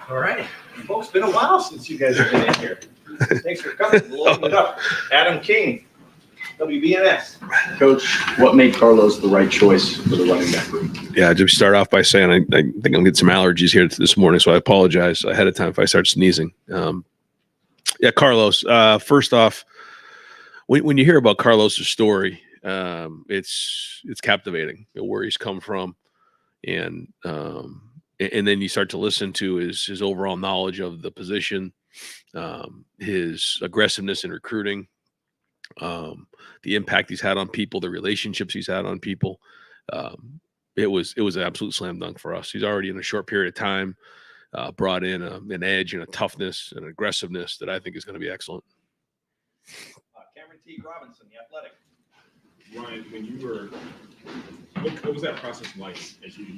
All right, folks, been a while since you guys have been in here. Thanks for coming. We'll open it up. Adam King, WBNS. Coach, what made Carlos the right choice for the running back room? Yeah, just start off by saying I think I'm going to get some allergies here this morning, so I apologize ahead of time if I start sneezing. Carlos, first off, when you hear about Carlos's story, it's captivating, where he's come from, and then you start to listen to his overall knowledge of the position, his aggressiveness in recruiting, the impact he's had on people, the relationships he's had on people. It was an absolute slam dunk for us. He's already in a short period of time brought in an edge and a toughness and aggressiveness that I think is going to be excellent. Cameron T. Robinson, The Athletic. Ryan, when you were, what was that process like as you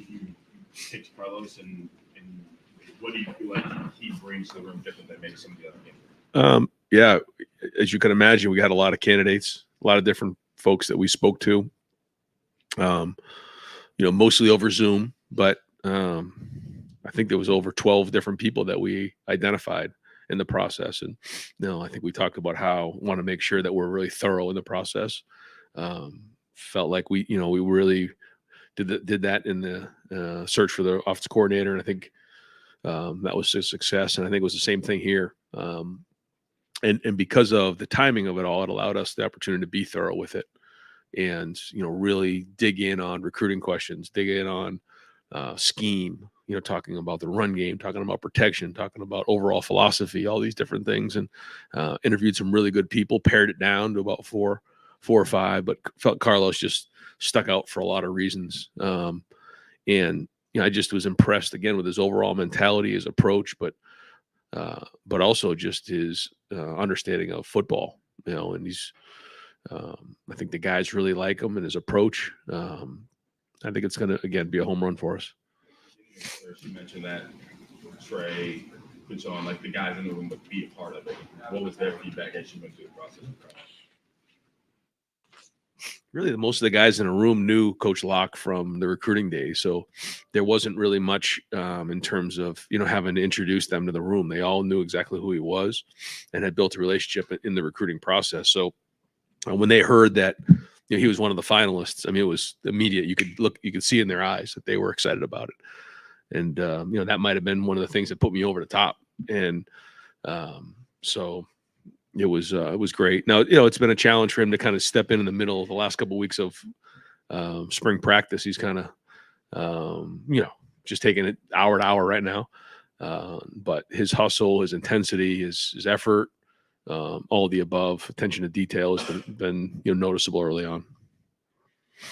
picked Carlos, and what do you feel like he brings to the room different than maybe some of the other games? Yeah, as you can imagine, we had a lot of candidates, a lot of different folks that we spoke to, mostly over Zoom, but I think there was over 12 different people that we identified in the process. And I think we talked about how we want to make sure that we're really thorough in the process. Felt like we really did that in the search for the offensive coordinator. And I think that was a success. And I think it was the same thing here. And because of the timing of it all, it allowed us the opportunity to be thorough with it and, really dig in on recruiting questions, dig in on scheme, talking about the run game, talking about protection, talking about overall philosophy, all these different things, and interviewed some really good people, pared it down to about four or five, but felt Carlos just stuck out for a lot of reasons. And I just was impressed again with his overall mentality, his approach, but also just his understanding of football, and he's, I think the guys really like him and his approach. I think it's going to, again, be a home run for us. You mentioned that Trey, John, like the guys in the room would be a part of it. What was their feedback as you went through the process? Really, most of the guys in the room knew Coach Locke from the recruiting days, so there wasn't really much in terms of having to introduce them to the room. They all knew exactly who he was and had built a relationship in the recruiting process. So when they heard that he was one of the finalists, I mean, it was immediate. You could see in their eyes that they were excited about it, and that might have been one of the things that put me over the top. And so. It was great. Now, it's been a challenge for him to kind of step in the middle of the last couple of weeks of spring practice. He's kind of, just taking it hour to hour right now. But his hustle, his intensity, his effort, all of the above, attention to detail has been noticeable early on.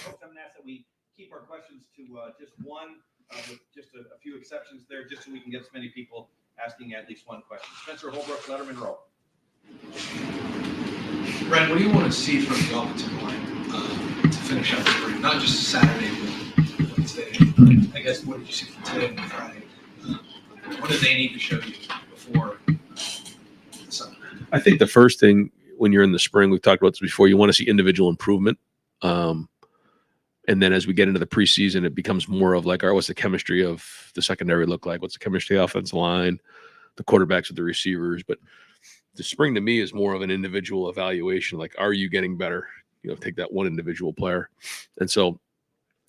I'm going to ask that we keep our questions to just one, with just a few exceptions there, just so we can get as many people asking at least one question. Spencer Holbrook, Lettermen Row. Brent, what do you want to see from the offensive line to finish out the spring? Not just Saturday, but Wednesday. I guess, what did you see from today and Friday? What do they need to show you before Sunday? I think the first thing when you're in the spring, we've talked about this before, you want to see individual improvement. And then as we get into the preseason, it becomes more of like, all right, what's the chemistry of the secondary look like? What's the chemistry of the offensive line, the quarterbacks with the receivers? But the spring to me is more of an individual evaluation. Like, are you getting better? Take that one individual player. And so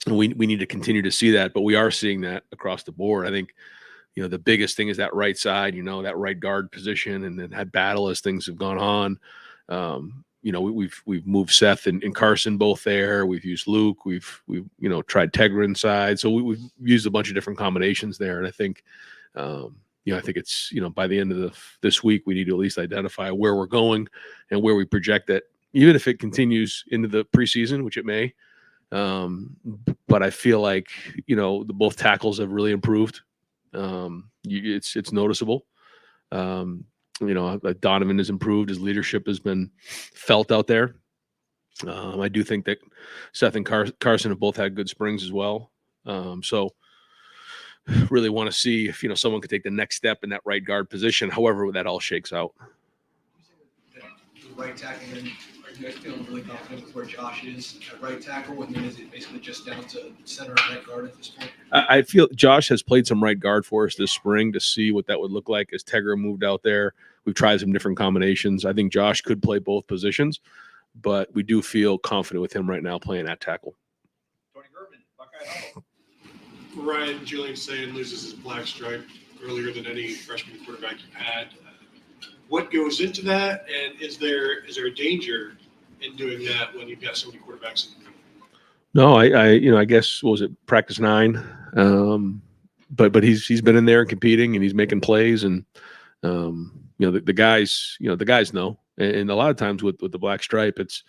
we need to continue to see that, but we are seeing that across the board. I think, the biggest thing is that right side, that right guard position, and then that battle as things have gone on. We've moved Seth and Carson both there. We've used Luke. We've tried Tegra inside. So we've used a bunch of different combinations there. And I think, I think it's, by the end of this week, we need to at least identify where we're going and where we project that, even if it continues into the preseason, which it may. But I feel like, both tackles have really improved. It's noticeable. Donovan has improved. His leadership has been felt out there. I do think that Seth and Carson have both had good springs as well. So really want to see if, someone could take the next step in that right guard position, however that all shakes out. The right tackle, then are you guys feeling really confident with where Josh is at right tackle? And then is it basically just down to center and right guard at this point? I feel Josh has played some right guard for us this spring to see what that would look like as Tegra moved out there. We've tried some different combinations. I think Josh could play both positions, but we do feel confident with him right now playing at tackle. Tony German, Buckeye Huddle. Ryan, Julian Sand loses his black stripe earlier than any freshman quarterback you've had. What goes into that, and is there a danger in doing that when you've got so many quarterbacks in the league? No, I guess what was it, practice 9? But he's been in there and competing, and he's making plays, and the guys know, and a lot of times with the black stripe, it's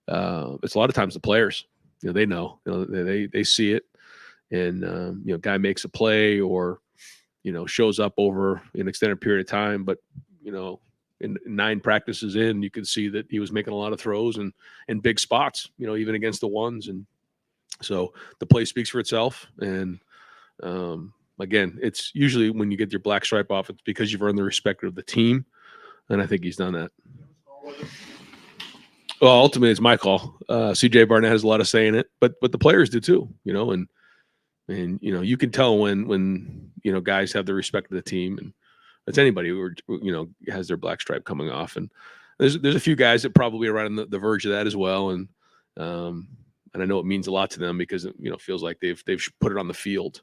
a lot of times the players, they know, they see it, and guy makes a play or shows up over an extended period of time, but in 9 practices in, you could see that he was making a lot of throws and in big spots, even against the ones. And so the play speaks for itself. And again, it's usually when you get your black stripe off, it's because you've earned the respect of the team. And I think he's done that. Well, ultimately it's my call. CJ Barnett has a lot of say in it, but the players do too, and you can tell when guys have the respect of the team, and it's anybody who has their black stripe coming off. And there's a few guys that probably are right on the verge of that as well. And I know it means a lot to them because it feels like they've put it on the field.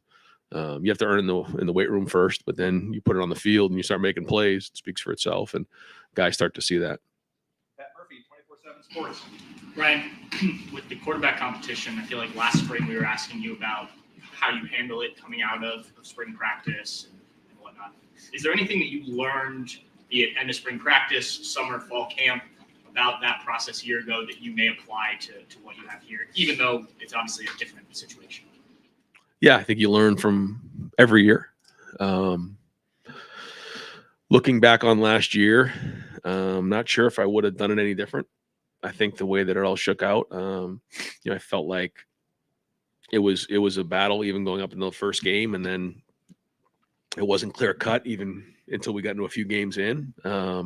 You have to earn in the weight room first, but then you put it on the field and you start making plays. It speaks for itself, and guys start to see that. Pat Murphy, 24/7 Sports. Ryan, with the quarterback competition, I feel like last spring we were asking you about how you handle it coming out of spring practice and whatnot. Is there anything that you learned, be it end of spring practice, summer, fall camp, about that process a year ago that you may apply to what you have here, even though it's obviously a different situation? Yeah, I think you learn from every year. Looking back on last year, I'm not sure if I would have done it any different. I think the way that it all shook out, I felt like it was a battle even going up into the first game, and then it wasn't clear cut even until we got into a few games in. But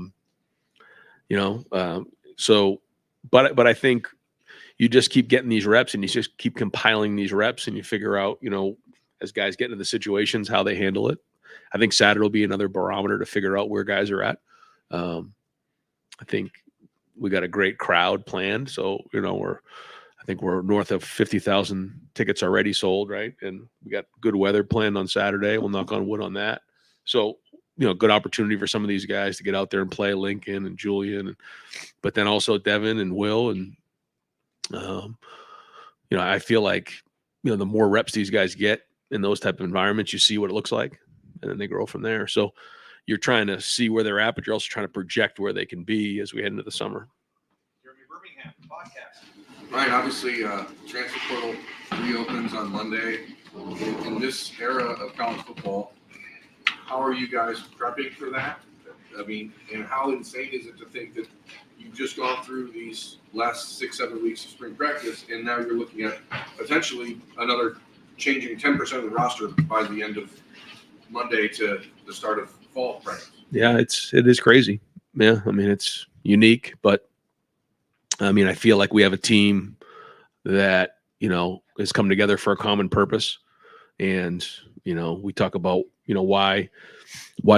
I think you just keep getting these reps, and you just keep compiling these reps, and you figure out, as guys get into the situations, how they handle it. I think Saturday will be another barometer to figure out where guys are at. I think we got a great crowd planned. So, I think we're north of 50,000 tickets already sold, right? And we got good weather planned on Saturday. We'll knock on wood on that. So, good opportunity for some of these guys to get out there and play, Lincoln and Julian, but then also Devin and Will. And, I feel like, the more reps these guys get in those type of environments, you see what it looks like, and then they grow from there. So you're trying to see where they're at, but you're also trying to project where they can be as we head into the summer. Jeremy Birmingham, podcast. Ryan, obviously, transfer portal reopens on Monday. In this era of college football, how are you guys prepping for that? I mean, and how insane is it to think that you've just gone through these last 6-7 weeks of spring practice, and now you're looking at potentially another changing 10% of the roster by the end of Monday to the start of fall practice? Yeah, it is crazy. Yeah, I mean, it's unique, but I feel like we have a team that, has come together for a common purpose. And, we talk about, why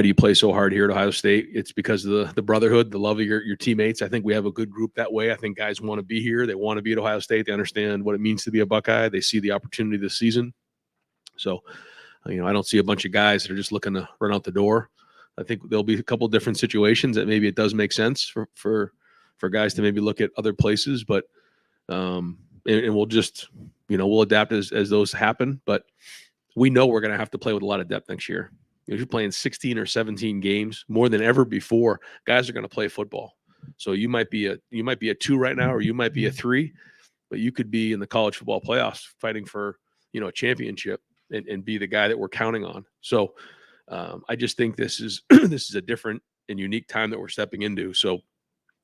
do you play so hard here at Ohio State? It's because of the brotherhood, the love of your teammates. I think we have a good group that way. I think guys want to be here. They want to be at Ohio State. They understand what it means to be a Buckeye. They see the opportunity this season. So, I don't see a bunch of guys that are just looking to run out the door. I think there'll be a couple of different situations that maybe it does make sense for guys to maybe look at other places, but and we'll just, we'll adapt as those happen. But we know we're going to have to play with a lot of depth next year. If you're playing 16 or 17 games more than ever before, guys are going to play football. So you might be a 2 right now, or you might be a 3, but you could be in the college football playoffs fighting for, a championship and be the guy that we're counting on. So I just think this is a different and unique time that we're stepping into. So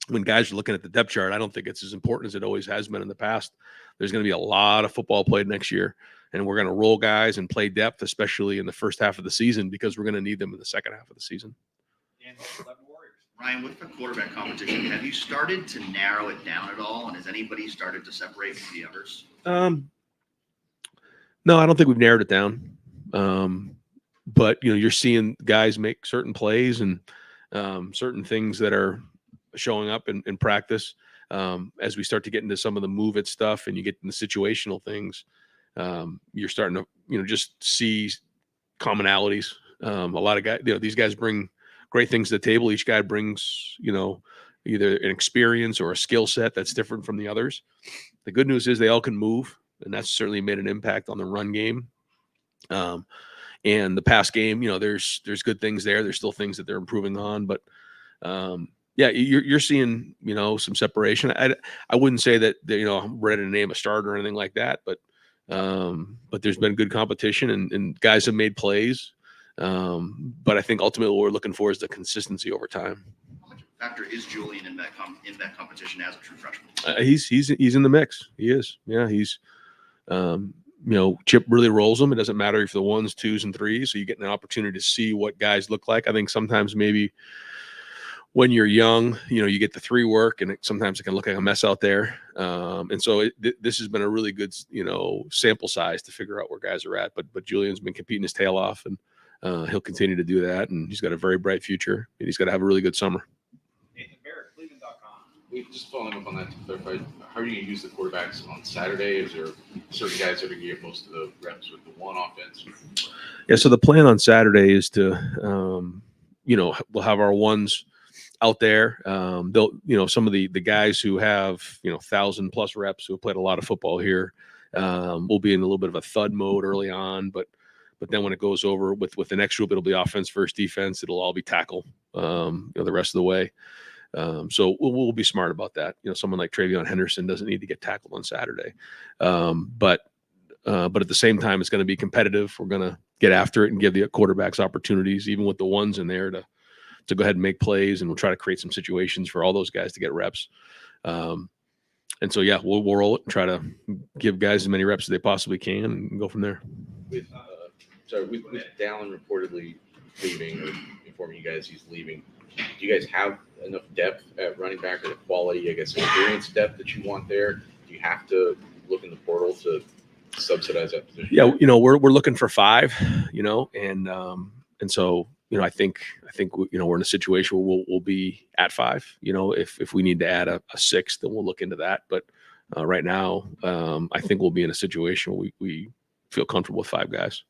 when guys are looking at the depth chart, I don't think it's as important as it always has been in the past. There's going to be a lot of football played next year, and we're going to roll guys and play depth, especially in the first half of the season, because we're going to need them in the second half of the season. And 11 Warriors. Ryan, with the quarterback competition, have you started to narrow it down at all? And has anybody started to separate from the others? No, I don't think we've narrowed it down. But you're seeing guys make certain plays and certain things that are showing up in practice. As we start to get into some of the move it stuff and you get into situational things, you're starting to just see commonalities. A lot of guys, these guys bring great things to the table. Each guy brings either an experience or a skill set that's different from the others. The good news is they all can move, and that's certainly made an impact on the run game. And the pass game, there's good things there. There's still things that they're improving on, but yeah, you're seeing some separation. I wouldn't say that I'm ready to name a starter or anything like that, but there's been good competition and guys have made plays. But I think ultimately what we're looking for is the consistency over time. How much of a factor is Julian in that competition as a true freshman? He's in the mix. He is. Yeah, he's. Chip really rolls them. It doesn't matter if the 1s, 2s, and 3s. So you get an opportunity to see what guys look like. I think sometimes maybe when you're young, you get the 3 work, and sometimes it can look like a mess out there. And so this has been a really good, sample size to figure out where guys are at. But Julian's been competing his tail off, and he'll continue to do that. And he's got a very bright future, and he's got to have a really good summer. Nathan Barrett, Cleveland.com. Wait, just following up on that to clarify, how are you going to use the quarterbacks on Saturday? Is there certain guys that are going to get most of the reps with the one offense? Yeah, so the plan on Saturday is to, we'll have our ones out there. They'll, some of the guys who have, 1,000+ reps who have played a lot of football here, will be in a little bit of a thud mode early on, but then when it goes over with the next group, it'll be offense versus defense. It'll all be tackle, the rest of the way. So we'll be smart about that. Someone like Travion Henderson doesn't need to get tackled on Saturday. But at the same time, it's going to be competitive. We're going to get after it and give the quarterbacks opportunities, even with the ones in there to go ahead and make plays. And we'll try to create some situations for all those guys to get reps. And so, yeah, we'll roll it and try to give guys as many reps as they possibly can and go from there. With Dallin reportedly leaving or informing you guys he's leaving, do you guys have enough depth at running back or the quality, experience depth that you want there? Do you have to look in the portal to subsidize that position? Yeah, we're looking for 5, and so I think we're in a situation where we'll be at 5. If we need to add a 6th, then we'll look into that. But right now, I think we'll be in a situation where we feel comfortable with 5 guys.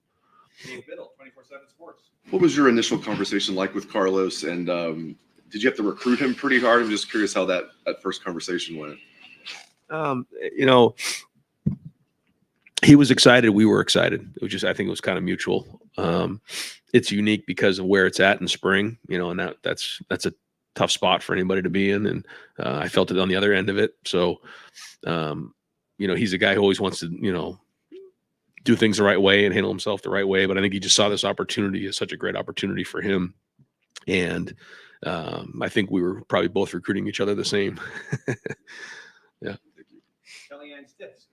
Dave Biddle, 24/7 Sports. What was your initial conversation like with Carlos, and did you have to recruit him pretty hard? I'm just curious how that first conversation went. He was excited. We were excited. It was I think it was kind of mutual. It's unique because of where it's at in spring, and that's a tough spot for anybody to be in. And I felt it on the other end of it. So, he's a guy who always wants to, do things the right way and handle himself the right way. But I think he just saw this opportunity as such a great opportunity for him. And I think we were probably both recruiting each other the same. Yeah. Kellyanne Stitz,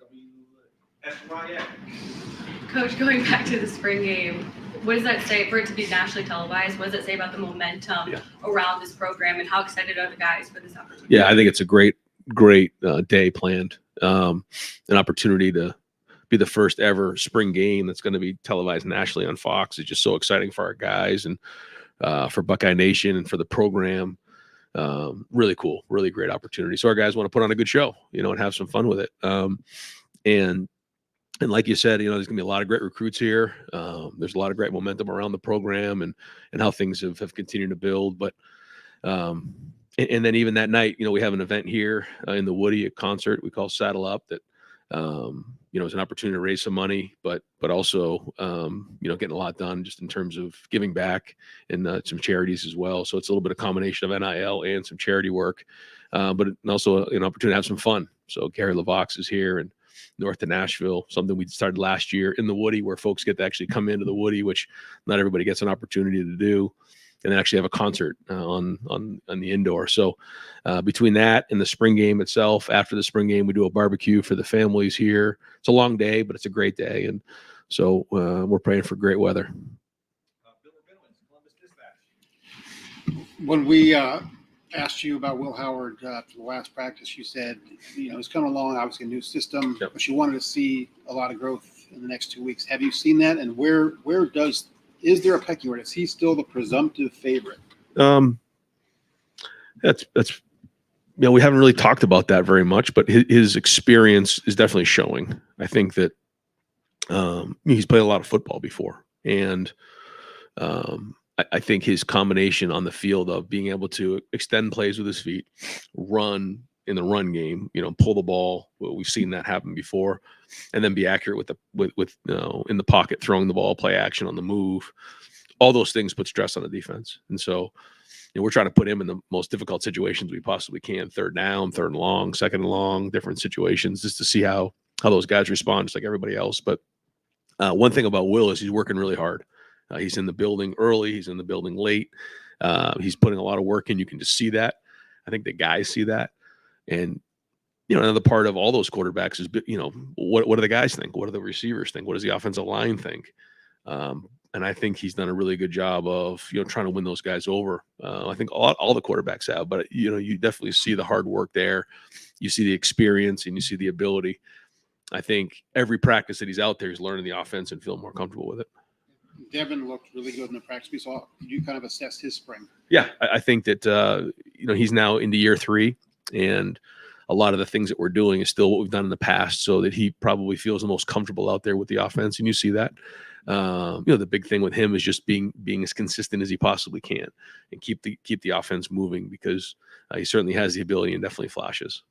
WSYN. Coach, going back to the spring game, what does that say for it to be nationally televised? What does it say about the momentum around this program, and how excited are the guys for this opportunity? Yeah, I think it's a great day planned. An opportunity to be the first ever spring game that's going to be televised nationally on Fox is just so exciting for our guys and for Buckeye Nation and for the program. Really cool, really great opportunity. So our guys want to put on a good show, and have some fun with it. And like you said, there's gonna be a lot of great recruits here. There's a lot of great momentum around the program and how things have continued to build. But and then even that night, we have an event here in the Woody, a concert we call Saddle Up that it's an opportunity to raise some money, but also getting a lot done just in terms of giving back and some charities as well. So it's a little bit of combination of NIL and some charity work, but also an opportunity to have some fun. So Gary LaVox is here and north to Nashville, something we started last year in the Woody, where folks get to actually come into the Woody, which not everybody gets an opportunity to do, and then actually have a concert on the indoor. So between that and the spring game itself, after the spring game, we do a barbecue for the families here. It's a long day, but it's a great day, and so we're praying for great weather. Bill Rabinowitz, Columbus Dispatch. When we asked you about Will Howard for the last practice, you said, he's coming along, obviously a new system, Yep. but you wanted to see a lot of growth in the next 2 weeks. Have you seen that? And is there a pecking order? Is he still the presumptive favorite? That's we haven't really talked about that very much, but his experience is definitely showing. I think that he's played a lot of football before, and I think his combination on the field of being able to extend plays with his feet, run in the run game, pull the ball. Well, we've seen that happen before, and then be accurate with in the pocket, throwing the ball, play action on the move. All those things put stress on the defense, and so we're trying to put him in the most difficult situations we possibly can: third down, third and long, second and long, different situations, just to see how those guys respond, just like everybody else. But one thing about Will is he's working really hard. He's in the building early. He's in the building late. He's putting a lot of work in. You can just see that. I think the guys see that. And, another part of all those quarterbacks is, what do the guys think? What do the receivers think? What does the offensive line think? And I think he's done a really good job of, trying to win those guys over. I think all the quarterbacks have, but, you definitely see the hard work there. You see the experience and you see the ability. I think every practice that he's out there, he's learning the offense and feeling more comfortable with it. Devin looked really good in the practice we saw. You kind of assessed his spring. Yeah, I think that, he's now into year 3, and a lot of the things that we're doing is still what we've done in the past, so that he probably feels the most comfortable out there with the offense. And you see that. The big thing with him is just being as consistent as he possibly can and keep the offense moving, because he certainly has the ability and definitely flashes.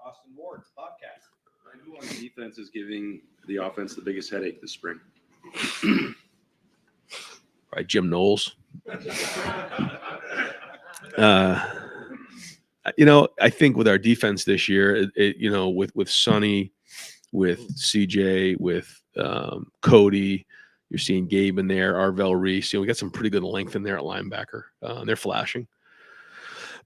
Austin Ward, Bobcats. Who on defense is giving the offense the biggest headache this spring? Right, Jim Knowles. I think with our defense this year, with Sonny, with CJ, with Cody, you're seeing Gabe in there, Arvell Reese. We got some pretty good length in there at linebacker. They're flashing.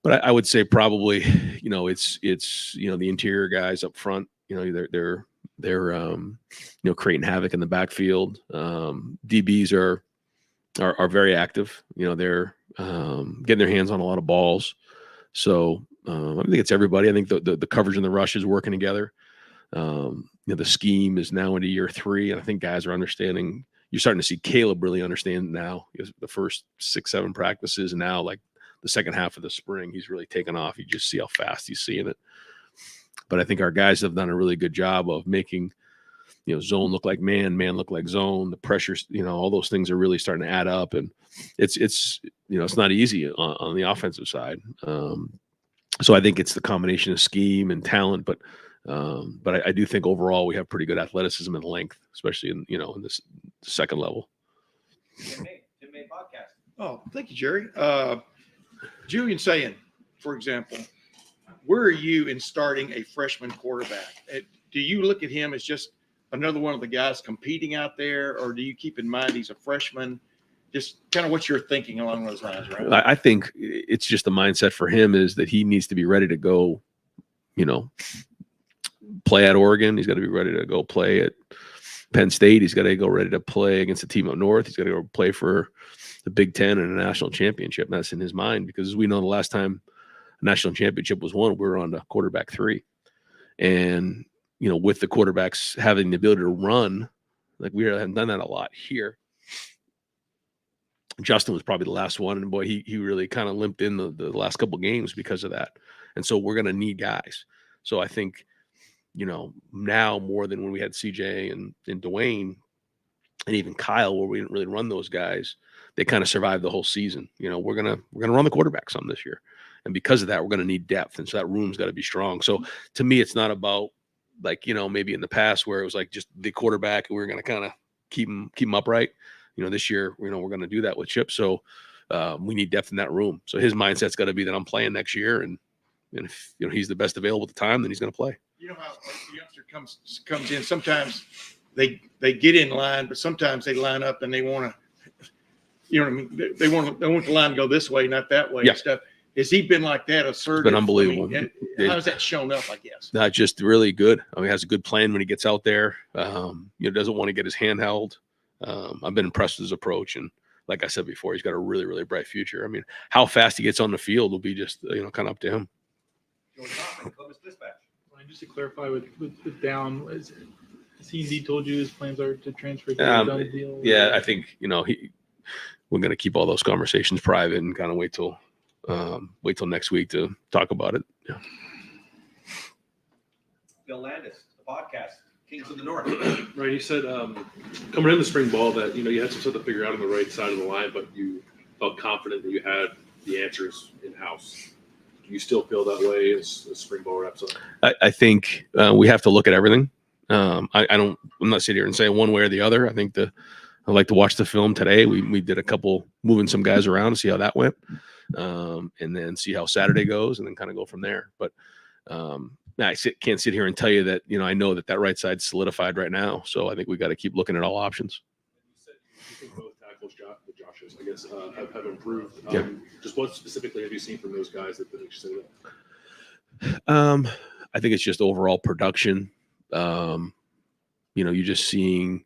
But I would say probably, it's the interior guys up front. They're creating havoc in the backfield. DBs are very active. They're getting their hands on a lot of balls. So I think it's everybody. I think the coverage and the rush is working together. The scheme is now into year 3, and I think guys are understanding. You're starting to see Caleb really understand now. The first 6-7 practices, and now like the second half of the spring, he's really taken off. You just see how fast he's seeing it. But I think our guys have done a really good job of making, zone look like man look like zone. The pressures, all those things are really starting to add up, and it's not easy on the offensive side. So I think it's the combination of scheme and talent, but I do think overall we have pretty good athleticism and length, especially in this second level. Tim May, Bobcats. Oh, thank you, Jerry. Julian Sayin, for example, where are you in starting a freshman quarterback? Do you look at him as just another one of the guys competing out there, or do you keep in mind he's a freshman? Just kind of what's your thinking along those lines, right? I think it's just the mindset for him is that he needs to be ready to go, play at Oregon. He's got to be ready to go play at Penn State. He's got to go ready to play against the team up north. He's got to go play for the Big Ten and a national championship. And that's in his mind, because as we know, the last time a national championship was won, we were on to quarterback 3. And, with the quarterbacks having the ability to run, like we haven't done that a lot here. Justin was probably the last one, and boy, he really kind of limped in the last couple games because of that. And so we're going to need guys. So I think, now more than when we had CJ and Dwayne and even Kyle, where we didn't really run those guys, they kind of survived the whole season. We're gonna run the quarterback some this year, and because of that, we're gonna need depth, and so that room's got to be strong. So to me, it's not about maybe in the past where it was like just the quarterback and we were gonna kind of keep him upright. This year, we're going to do that with Chip. So we need depth in that room. So his mindset's got to be that I'm playing next year. And if, he's the best available at the time, then he's going to play. You know how a youngster comes in, sometimes they get in line, but sometimes they line up and they want to, they want the line to go this way, not that way and stuff. Has he been like that? Assertive? It's been unbelievable. How's that shown up, I guess? Not just really good. I mean, he has a good plan when he gets out there. Doesn't want to get his hand held. I've been impressed with his approach, and like I said before, he's got a really, really bright future. I mean, how fast he gets on the field will be just, kind of up to him. Joey Thompson, Columbus Dispatch. Just to clarify with Down, has he indeed told you his plans are to transfer to a done deal? Yeah, I think, we're going to keep all those conversations private and kind of wait till next week to talk about it. Yeah. Bill Landis, the podcast, Kings of the North. Right. He said coming in the spring ball that, you had some stuff to figure out on the right side of the line, but you felt confident that you had the answers in-house. Do you still feel that way as spring ball wraps up? I think we have to look at everything. I'm not sitting here and saying one way or the other. I think I like to watch the film today. We did a couple moving some guys around to see how that went, and then see how Saturday goes, and then kind of go from there. But I can't sit here and tell you that I know that right side's solidified right now. So I think we got to keep looking at all options. You think both tackles, Josh's, I guess, have improved. Yeah. Just what specifically have you seen from those guys that makes you say that? I think it's just overall production. You're just seeing,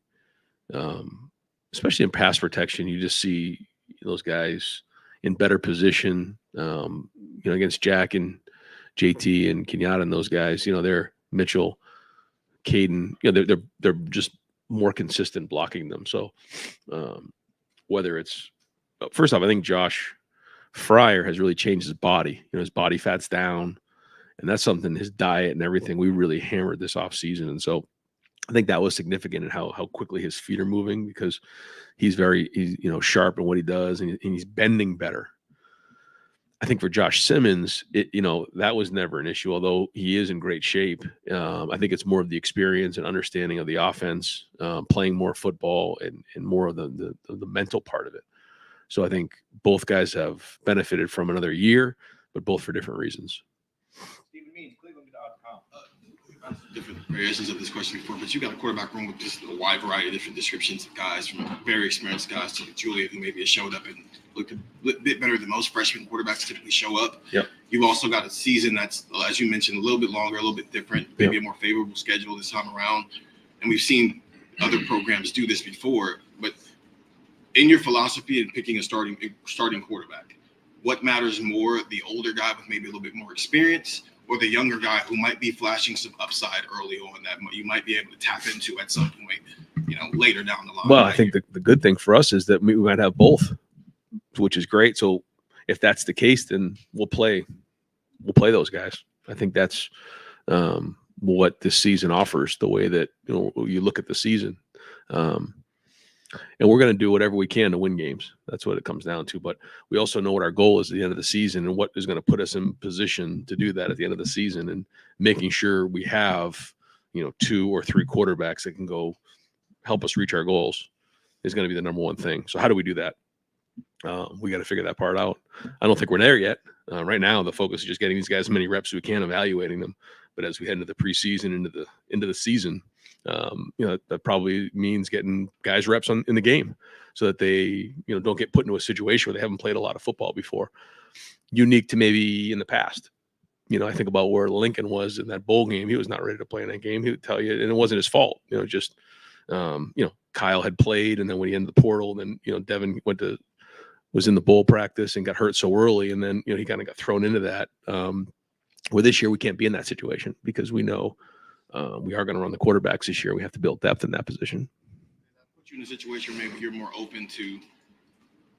especially in pass protection, you just see those guys in better position. Against Jack and JT and Kenyatta and those guys, they're Mitchell, Caden, they're just more consistent blocking them. So whether it's first off, I think Josh Fryer has really changed his body. His body fat's down, and that's something, his diet and everything we really hammered this off season. And so I think that was significant in how quickly his feet are moving, because he's sharp in what he does, and he's bending better. I think for Josh Simmons, that was never an issue, although he is in great shape. I think it's more of the experience and understanding of the offense, playing more football, and more of the mental part of it. So I think both guys have benefited from another year, but both for different reasons. Stephen Means, Cleveland.com. Different variations of this question before, but you got a quarterback room with just a wide variety of different descriptions of guys, from very experienced guys to Julia, who maybe has showed up and looked a bit better than most freshman quarterbacks typically show up. Yep. You've also got a season that's, as you mentioned, a little bit longer, a little bit different, maybe a more favorable schedule this time around. And we've seen other programs do this before, but in your philosophy in picking a starting quarterback, what matters more, the older guy with maybe a little bit more experience, or the younger guy who might be flashing some upside early on that you might be able to tap into at some point, later down the line? Well, I think the good thing for us is that we might have both, which is great. So if that's the case, then we'll play those guys. I think that's what this season offers, the way that you look at the season. And we're going to do whatever we can to win games. That's what it comes down to. But we also know what our goal is at the end of the season, and what is going to put us in position to do that at the end of the season, and making sure we have, 2 or 3 quarterbacks that can go help us reach our goals is going to be the number one thing. So how do we do that? We got to figure that part out. I don't think we're there yet. Right now, the focus is just getting these guys as many reps as we can, evaluating them. But as we head into the preseason, into the season, that probably means getting guys reps in the game, so that they don't get put into a situation where they haven't played a lot of football before. Unique to maybe in the past. I think about where Lincoln was in that bowl game. He was not ready to play in that game. He would tell you, and it wasn't his fault. Kyle had played, and then when he entered the portal, then Devin was in the bowl practice and got hurt so early, and then he kind of got thrown into that. Where this year we can't be in that situation, because we know we are going to run the quarterbacks this year. We have to build depth in that position. Put you in a situation where maybe you're more open to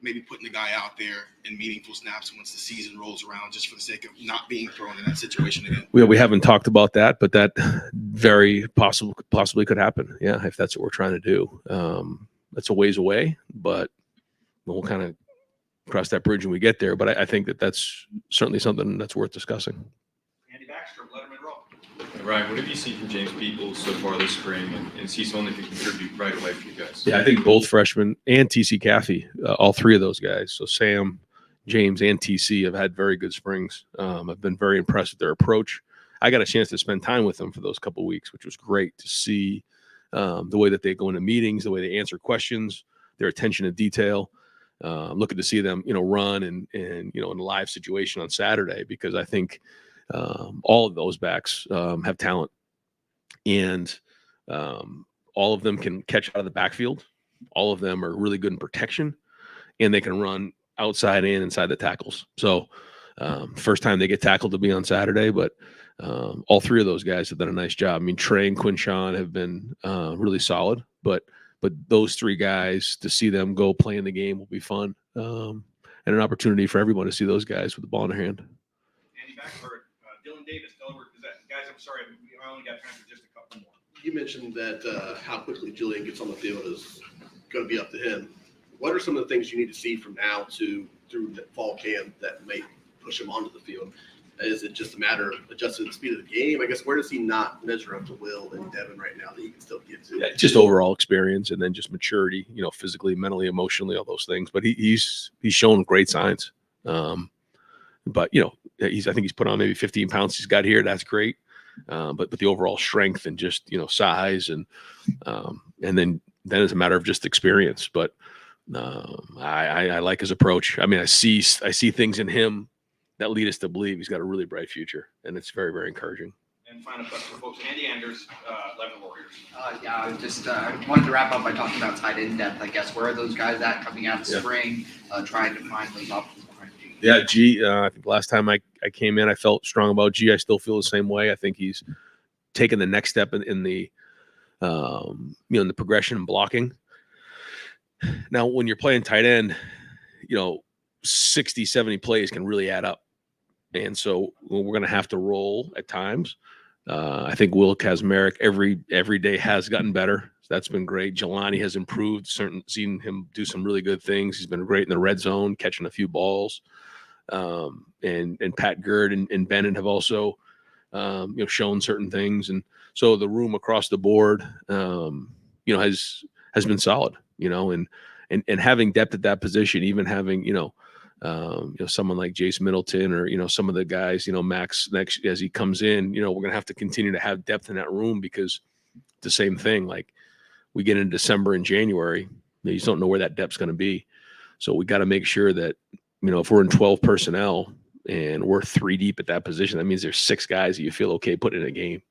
maybe putting the guy out there in meaningful snaps once the season rolls around, just for the sake of not being thrown in that situation again. We haven't talked about that, but that very possibly could happen. Yeah, if that's what we're trying to do. That's a ways away, but we'll kind of cross that bridge when we get there. But I think that's certainly something that's worth discussing. Andy Baxter, Lettermen Row. Ryan, what have you seen from James Peoples so far this spring, and is he someone that can contribute right away for you guys? Yeah, I think both freshmen and TC Caffey, all 3 of those guys, so Sam, James, and TC, have had very good springs. I've been very impressed with their approach. I got a chance to spend time with them for those couple of weeks, which was great to see the way that they go into meetings, the way they answer questions, their attention to detail. Looking to see them, run and in a live situation on Saturday, because I think all of those backs have talent, and all of them can catch out of the backfield. All of them are really good in protection, and they can run outside and inside the tackles. So first time they get tackled to be on Saturday, but all three of those guys have done a nice job. I mean, Trey and Quinshawn have been really solid, but those three guys, to see them go play in the game will be fun, and an opportunity for everyone to see those guys with the ball in their hand. Andy Backford, Dylan Davis, Delaware Gazette. Guys, I'm sorry, I only got time for just a couple more. You mentioned that how quickly Julian gets on the field is going to be up to him. What are some of the things you need to see from now to through the fall camp that may push him onto the field? Is it just a matter of adjusting the speed of the game? I guess where does he not measure up to Will and Devin right now that he can still get to? Yeah, just overall experience, and then just maturity, physically, mentally, emotionally, all those things. But he's shown great signs. But I think he's put on maybe 15 pounds he's got here. That's great. But the overall strength and just size and then it's a matter of just experience. But I like his approach. I mean, I see things in him that lead us to believe he's got a really bright future, and it's very, very encouraging. And final question for folks. Andy Anders, Lettermen Warriors. Yeah, I just wanted to wrap up by talking about tight end depth. I guess where are those guys at coming out of spring, trying to find those options behind G? Yeah, G. I think last time I came in, I felt strong about G. I still feel the same way. I think he's taken the next step in the in the progression and blocking. Now, when you're playing tight end, 60, 70 plays can really add up. And so we're going to have to roll at times. I think Will Kazmarek every day has gotten better. So that's been great. Jelani has improved. Seen him do some really good things. He's been great in the red zone, catching a few balls. And Pat Gerd and Bennett have also shown certain things. And so the room across the board has been solid, and having depth at that position, even having someone like Jace Middleton or some of the guys, Max next as he comes in, we're gonna have to continue to have depth in that room, because the same thing, like we get into December and January, you just don't know where that depth's going to be. So we got to make sure that if we're in 12 personnel and we're 3 deep at that position, that means there's 6 guys that you feel okay putting in a game,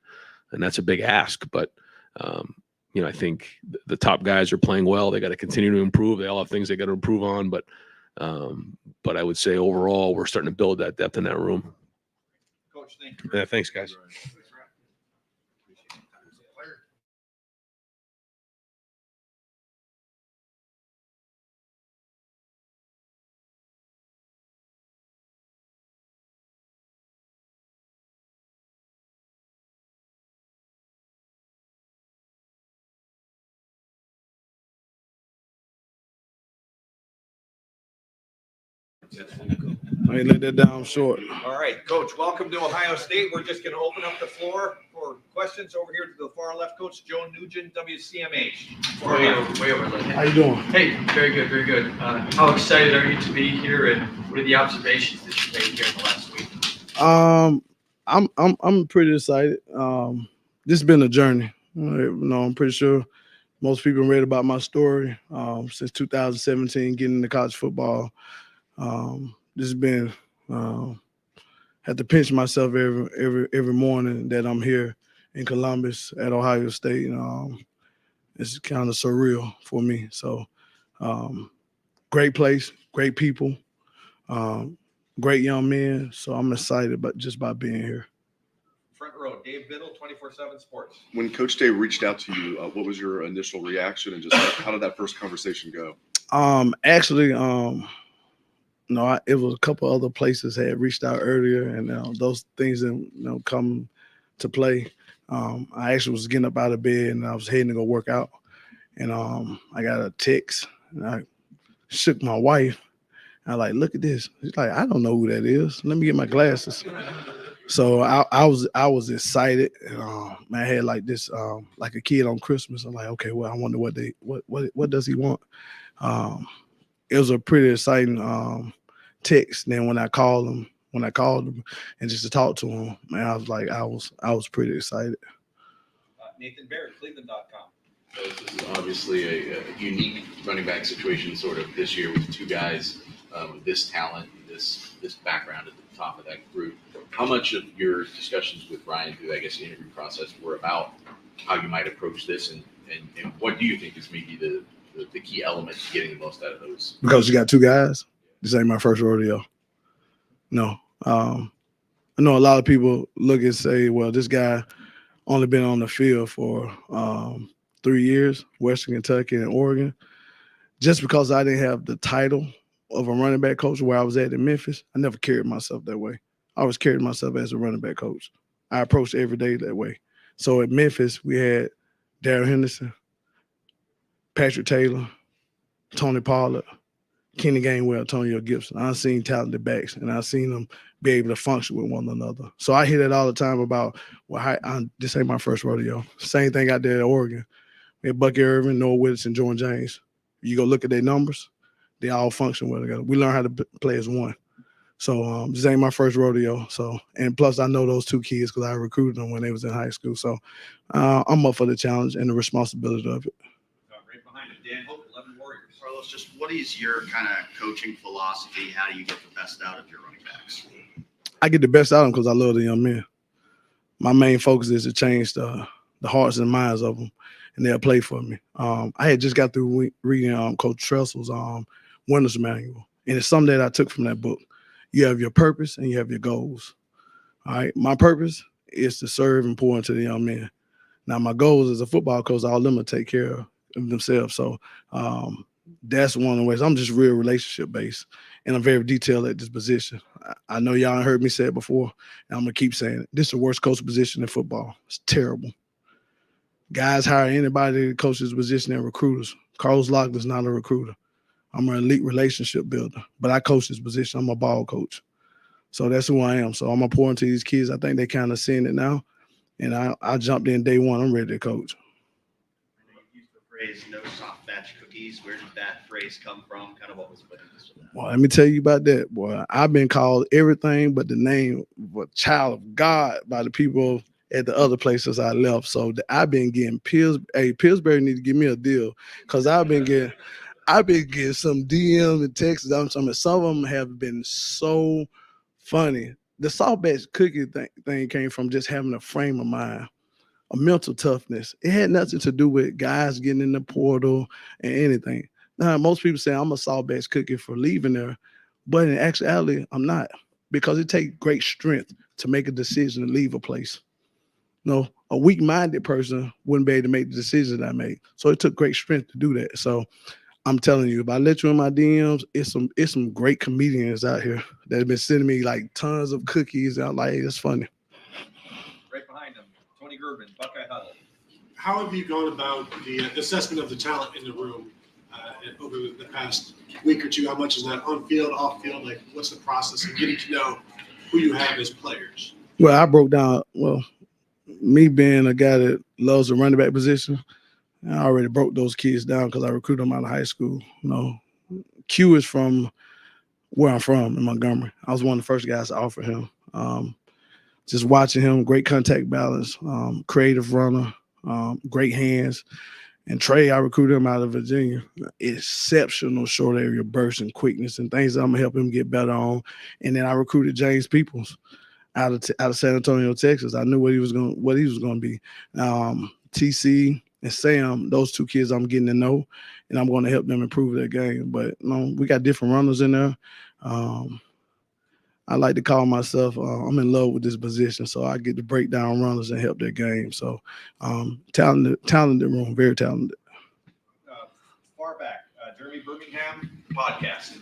and that's a big ask. But I think the top guys are playing well. They got to continue to improve. They all have things they got to improve on, but I would say overall we're starting to build that depth in that room. Coach, thank you. Yeah, thanks, guys. I ain't let that down short. All right, Coach, welcome to Ohio State. We're just going to open up the floor for questions over here to the far left. Coach Joe Nugent, WCMH. Way over. How you doing? Hey, very good, very good. How excited are you to be here, and what are the observations that you made here in the last week? I'm pretty excited. This has been a journey. I'm pretty sure most people read about my story since 2017, getting into college football. This has been had to pinch myself every morning that I'm here in Columbus at Ohio State. It's kind of surreal for me. So great place, great people, great young men. So I'm excited just by being here. Front row, Dave Biddle, 24/7 Sports. When Coach Dave reached out to you, what was your initial reaction, and just how did that first conversation go? No, it was a couple other places had reached out earlier, and those things didn't come to play. I actually was getting up out of bed and I was heading to go work out, and I got a text, and I shook my wife. I like, look at this. She's like, I don't know who that is. Let me get my glasses. So I was excited. And, I had like this, like a kid on Christmas. I'm like, okay, well, I wonder what does he want? It was a pretty exciting text. Then when I called him and just to talk to him, man, I was like, I was pretty excited. Nathan Barrett, Cleveland.com. This is obviously a unique running back situation sort of this year with 2 guys with this talent, this background at the top of that group. How much of your discussions with Ryan through, I guess, the interview process were about how you might approach this, and what do you think is maybe the key elements to getting the most out of those? Because you got two guys. This ain't my first rodeo. No. I know a lot of people look and say, well, this guy only been on the field for 3 years, Western Kentucky and Oregon. Just because I didn't have the title of a running back coach where I was at in Memphis, I never carried myself that way. I always carried myself as a running back coach. I approached every day that way. So at Memphis, we had Darrell Henderson, Patrick Taylor, Tony Pollard, Kenny Gainwell, Antonio Gibson. I've seen talented backs, and I've seen them be able to function with one another. So I hear that all the time about, well, this ain't my first rodeo. Same thing out there at Oregon. We had Bucky Irvin, Noah Willis, and Jordan James. You go look at their numbers, they all function well together. We learn how to play as one. So this ain't my first rodeo. So, and plus I know those two kids because I recruited them when they was in high school. So I'm up for the challenge and the responsibility of it. Right behind him, Dan Hope, 11 Warriors. Carlos, just what is your kind of coaching philosophy? How do you get the best out of your running backs? I get the best out of them because I love the young men. My main focus is to change the hearts and minds of them, and they'll play for me. I had just got through reading Coach Tressel's Winner's Manual, and it's something that I took from that book. You have your purpose and you have your goals. All right, my purpose is to serve and pour into the young men. Now, my goals as a football coach, all of them to take care of themselves. So that's one of the ways. I'm just real relationship based, and I'm very detailed at this position. I know y'all heard me say it before, and I'm gonna keep saying it. This is the worst coach position in football. It's terrible. Guys hire anybody to coach this position and recruiters. Carlos Locklyn is not a recruiter. I'm an elite relationship builder, but I coach this position. I'm a ball coach. So that's who I am. So I'm going to pour into these kids. I think they kind of seeing it now. And I jumped in day one. I'm ready to coach. I know you used the phrase no soft batch cookies. Where did that phrase come from? Kind of what was put into that? Well, let me tell you about that, boy. I've been called everything but the name of a child of God by the people at the other places I left. So I've been getting Pillsbury need to give me a deal because I've been getting some DMs and texts. Some of them have been so funny. The soft batch cookie thing came from just having a frame of mind, a mental toughness. It had nothing to do with guys getting in the portal and anything. Now, most people say I'm a soft batch cookie for leaving there, but in actuality, I'm not, because it takes great strength to make a decision to leave a place. No, a weak-minded person wouldn't be able to make the decisions I made. So it took great strength to do that. So I'm telling you, if I let you in my DMs, it's some great comedians out here that have been sending me like tons of cookies. And I'm like, hey, it's funny. Right behind them, Tony Gerben, Buckeye Huddle. How have you gone about the assessment of the talent in the room over the past week or two? How much is that on field, off field? Like, what's the process of getting to know who you have as players? Well, I broke down, me being a guy that loves the running back position, I already broke those kids down because I recruited them out of high school. Q is from where I'm from in Montgomery. I was one of the first guys to offer him. Just watching him, great contact balance, creative runner, great hands. And Trey, I recruited him out of Virginia. Exceptional short area burst and quickness and things that I'm gonna help him get better on. And then I recruited James Peoples out of San Antonio, Texas. I knew what he was gonna be. TC and Sam, those two kids I'm getting to know, and I'm going to help them improve their game. But we got different runners in there. I like to call myself, I'm in love with this position, so I get to break down runners and help their game. So talented room, very talented. Far back, Jeremy Birmingham, podcast.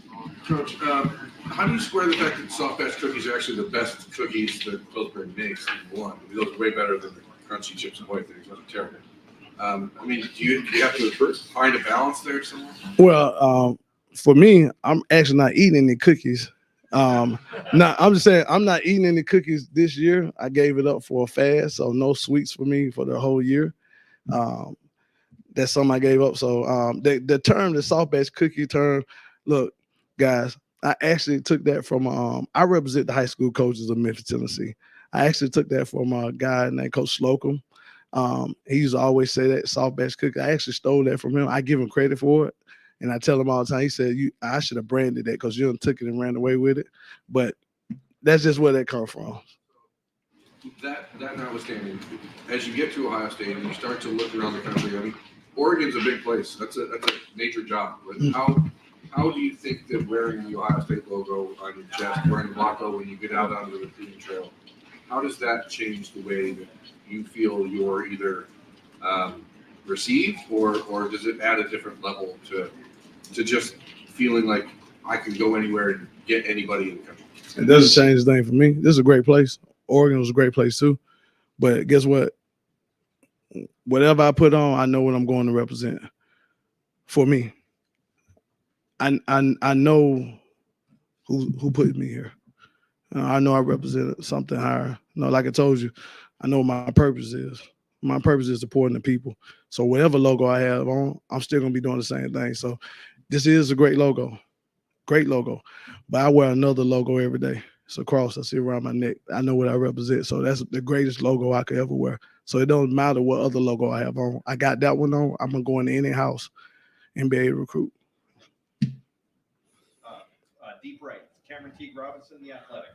Coach, how do you square the fact that soft batch cookies are actually the best cookies that Pillsbury makes? One, those are way better than the crunchy Chips Ahoy things. Those are terrible. Do you have to find a balance there somewhere? Well, for me, I'm actually not eating any cookies. I'm just saying I'm not eating any cookies this year. I gave it up for a fast, so no sweets for me for the whole year. That's something I gave up. So the term, the soft batch cookie term, look, guys, I actually took that from I represent the high school coaches of Memphis, Tennessee. I actually took that from a guy named Coach Slocum. He used to always say that soft batch cookie. I actually stole that from him. I give him credit for it. And I tell him all the time, he said, I should have branded that because you done took it and ran away with it. But that's just where that comes from. That notwithstanding, as you get to Ohio State and you start to look around the country, Oregon's a big place. That's a major job. But how do you think that wearing the Ohio State logo on your chest, wearing the Blanco when you get out onto the recruiting trail, how does that change the way that you feel you're either received, or does it add a different level to just feeling like I can go anywhere and get anybody in the country? It doesn't change the thing for me. This is a great place. Oregon was a great place too. But guess what? Whatever I put on, I know what I'm going to represent. For me, I know who put me here. I know I represent something higher. Like I told you, I know what my purpose is. My purpose is supporting the people. So whatever logo I have on, I'm still gonna be doing the same thing. So this is a great logo. But I wear another logo every day. It's a cross I see around my neck. I know what I represent. So that's the greatest logo I could ever wear. So it don't matter what other logo I have on. I got that one on. I'm gonna go into any house and be able to recruit. Deep right, Cameron Teague Robinson, The Athletic.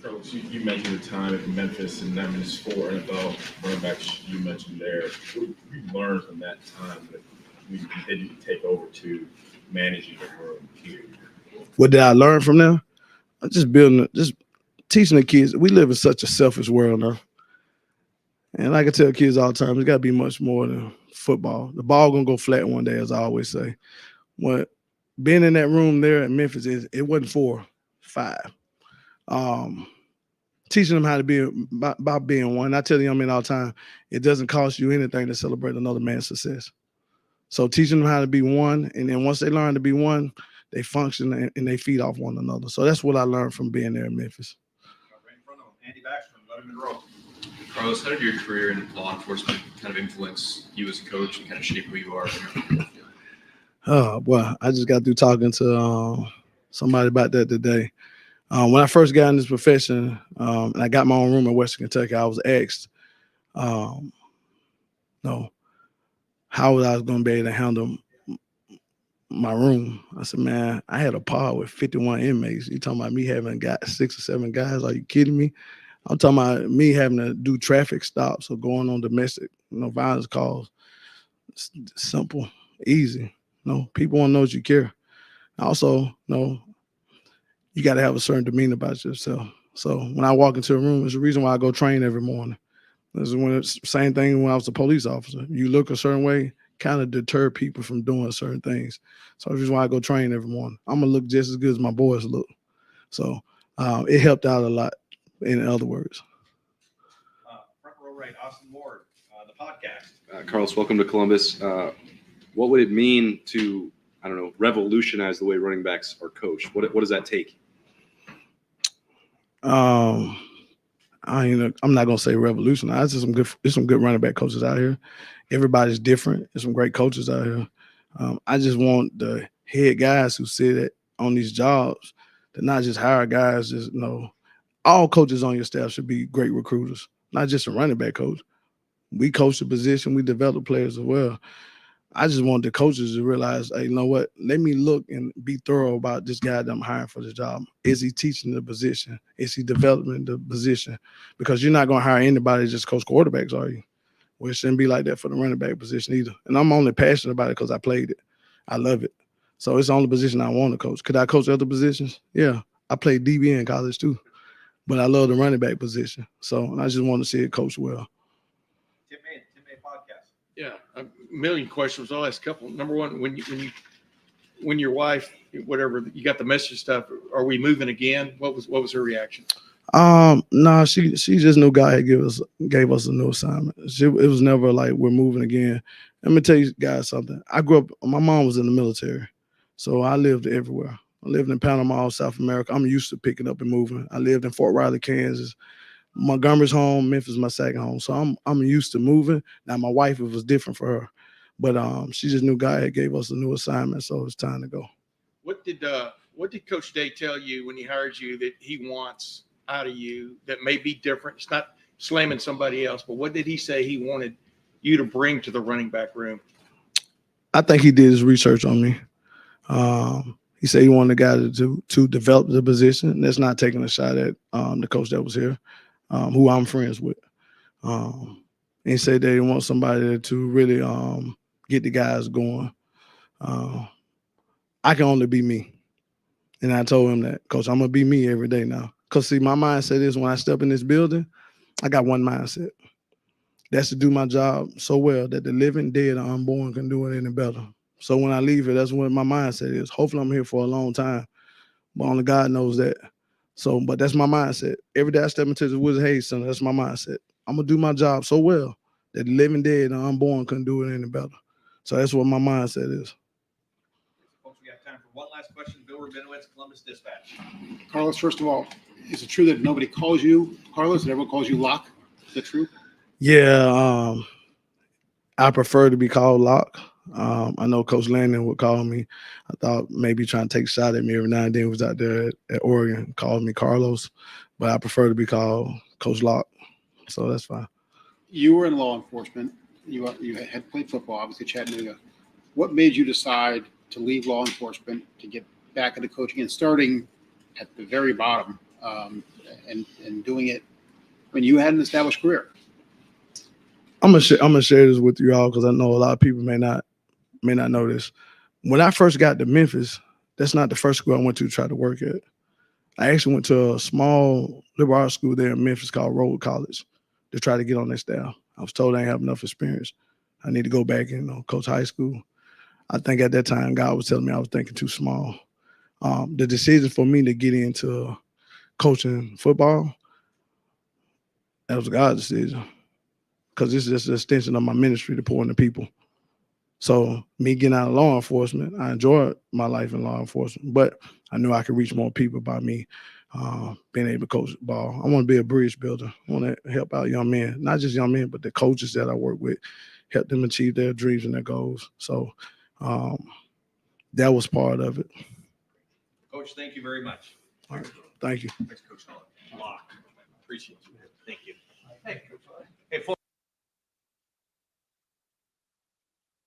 Carlos, you mentioned the time at Memphis, and that was 4 NFL running backs you mentioned there. What you learned from that time that we continued to take over to managing the room here? What did I learn from them? Just teaching the kids. We live in such a selfish world now. And like I tell kids all the time, it's got to be much more than football. The ball going to go flat one day, as I always say. What being in that room there at Memphis, it wasn't 4, 5. Teaching them how to be about being one. I tell the young men all the time, it doesn't cost you anything to celebrate another man's success. So teaching them how to be one, and then once they learn to be one, they function and they feed off one another. So that's what I learned from being there in Memphis. Right in front of him, Andy Backstrom, Lettermen Row. Carlos, how did your career in law enforcement kind of influence you as a coach and kind of shape who you are? Oh, boy, I just got through talking to somebody about that today. When I first got in this profession, and I got my own room in Western Kentucky, I was asked, how was I going to be able to handle my room. I said, man, I had a pod with 51 inmates. You talking about me having got 6 or 7 guys? Are you kidding me? I'm talking about me having to do traffic stops or going on domestic, violence calls. It's simple, easy. People want to know that you care. Also, you got to have a certain demeanor about yourself. So when I walk into a room, it's the reason why I go train every morning. This is when it's the same thing when I was a police officer. You look a certain way, kind of deter people from doing certain things. So that's why I go train every morning. I'm gonna look just as good as my boys look. So it helped out a lot. In other words, Front row right, Austin Ward, the podcast. Carlos, welcome to Columbus. What would it mean to, revolutionize the way running backs are coached? What does that take? I'm not gonna say revolutionize. There's some good running back coaches out here. Everybody's different. There's some great coaches out here. I just want the head guys who sit on these jobs to not just hire guys. All coaches on your staff should be great recruiters, not just a running back coach. We coach the position. We develop players as well. I just want the coaches to realize, hey, you know what? Let me look and be thorough about this guy that I'm hiring for the job. Is he teaching the position? Is he developing the position? Because you're not going to hire anybody to just coach quarterbacks, are you? Well, it shouldn't be like that for the running back position either. And I'm only passionate about it because I played it. I love it. So it's the only position I want to coach. Could I coach other positions? Yeah. I played DB in college too. But I love the running back position. So I just want to see it coached well. Tim May podcast. Yeah, a million questions. I'll ask a couple. Number one, when your wife, whatever, you got the message stuff, are we moving again? What was her reaction? No, she just knew God had gave us a new assignment. It was never like we're moving again. Let me tell you guys something. I grew up, my mom was in the military, so I lived everywhere. I lived in Panama, South America. I'm used to picking up and moving. I lived in Fort Riley, Kansas. Montgomery's home, Memphis my second home. So I'm used to moving. Now my wife, it was different for her. But she just knew God had gave us a new assignment, so it's time to go. What did Coach Day tell you when he hired you that he wants out of you that may be different? It's not slamming somebody else, but what did he say he wanted you to bring to the running back room? I think he did his research on me. He said he wanted a guy to develop the position. That's not taking a shot at the coach that was here, who I'm friends with. He said that he wants somebody to really get the guys going. I can only be me. And I told him that, Coach, I'm going to be me every day now. Because, see, my mindset is when I step in this building, I got one mindset. That's to do my job so well that the living, dead, or unborn can do it any better. So when I leave it, that's what my mindset is. Hopefully I'm here for a long time, but only God knows that. So, but that's my mindset. Every day I step into the Wizard Hayes Center, that's my mindset. I'm going to do my job so well that the living, dead, and unborn couldn't do it any better. So that's what my mindset is. Folks, we have time for one last question. Bill Rabinowitz, Columbus Dispatch. Carlos, first of all, is it true that nobody calls you Carlos and everyone calls you Lock? Is that true? Yeah, I prefer to be called Lock. I know Coach Landon would call me. I thought maybe trying to take a shot at me every now and then. Was out there at Oregon, called me Carlos, but I prefer to be called Coach Lock. So that's fine. You were in law enforcement. You had played football, obviously Chattanooga. What made you decide to leave law enforcement to get back into coaching and starting at the very bottom and doing it when you had an established career? I'm gonna share this with you all because I know a lot of people may not know this. When I first got to Memphis, that's not the first school I went to try to work at. I actually went to a small liberal arts school there in Memphis called Road College to try to get on their staff. I was told I didn't have enough experience. I need to go back and coach high school. I think at that time God was telling me I was thinking too small. The decision for me to get into coaching football, that was God's decision. Because it's just an extension of my ministry to pour into people. So me getting out of law enforcement, I enjoyed my life in law enforcement, but I knew I could reach more people by me being able to coach ball. I want to be a bridge builder. I want to help out young men, not just young men, but the coaches that I work with, help them achieve their dreams and their goals. So that was part of it. Coach, thank you very much. Thank you. Thanks, Coach Lock. Appreciate you. Thank you. Hey, folks.